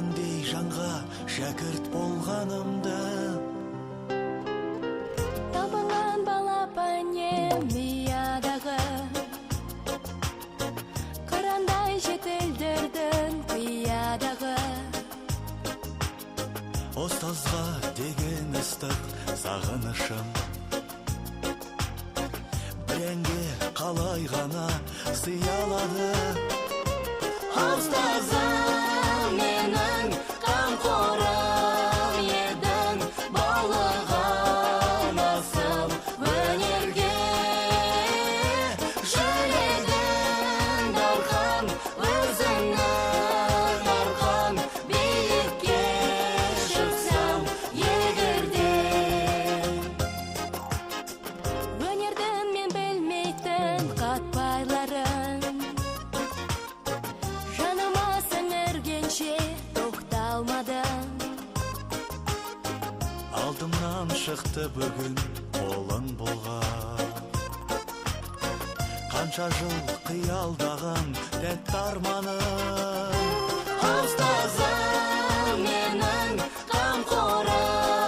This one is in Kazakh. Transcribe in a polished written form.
алтындей жанға шәкірт болғанымды. Табылған балапанем миядағы, қырандай жетілдірдің қиядағы. Ұстазға деген ыстық сағынышым, бірәңге қалай ғана сыялады. Ұстазым менің қамқорым едің, болған асыл өнерге. Жүрегім дархан, өзіңнің арқан, биікке шықсам егерде. Өнердің мен білмейтін қатпайларын, жаныма сіңіргенше тоқталмадым. Алдымнан шықты бүгін қолың болған, қанша жыл қиялдаған тәтті арманым. Ұстазым менің қамқорым